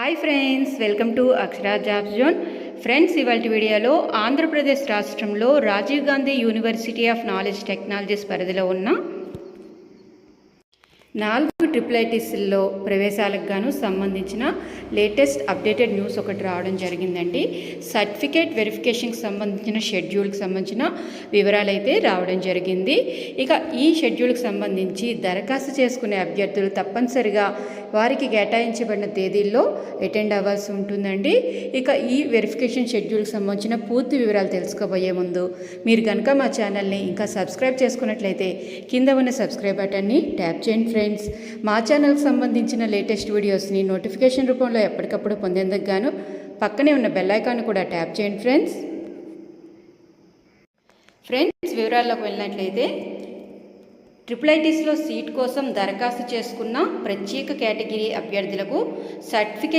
Hi friends, welcome to Akshara jobs zone. Friends, ఇవాళ వీడియోలో ఆంధ్రప్రదేశ్ రాష్ట్రంలో Rajiv Gandhi university of knowledge technologies పరిధిలో ఉన్న 4 ట్రిపుల్ ఐటీస్లో ప్రవేశాలకు గాను సంబంధించిన లేటెస్ట్ అప్డేటెడ్ న్యూస్ ఒకటి రావడం జరిగిందండి. సర్టిఫికేట్ వెరిఫికేషన్కి సంబంధించిన షెడ్యూల్కి సంబంధించిన వివరాలు అయితే రావడం జరిగింది. ఇక ఈ షెడ్యూల్కి సంబంధించి దరఖాస్తు చేసుకునే అభ్యర్థులు తప్పనిసరిగా వారికి కేటాయించబడిన తేదీల్లో అటెండ్ అవ్వాల్సి ఉంటుందండి. ఇక ఈ వెరిఫికేషన్ షెడ్యూల్కి సంబంధించిన పూర్తి వివరాలు తెలుసుకోబోయే ముందు మీరు కనుక మా ఛానల్ని ఇంకా సబ్స్క్రైబ్ చేసుకున్నట్లయితే కింద ఉన్న సబ్స్క్రైబ్ బటన్ని ట్యాప్ చేయండి. ఫ్రెండ్స్, మా ఛానల్కి సంబంధించిన లేటెస్ట్ వీడియోస్ని నోటిఫికేషన్ రూపంలో ఎప్పటికప్పుడు పొందేందుకు గాను పక్కనే ఉన్న బెల్ ఐకాన్ కూడా ట్యాప్ చేయండి. ఫ్రెండ్స్, వివరాల్లోకి వెళ్ళినట్లయితే ట్రిపుల్ ఐటీస్లో సీట్ కోసం దరఖాస్తు చేసుకున్న ప్రత్యేక కేటగిరీ అభ్యర్థులకు సర్టిఫికేట్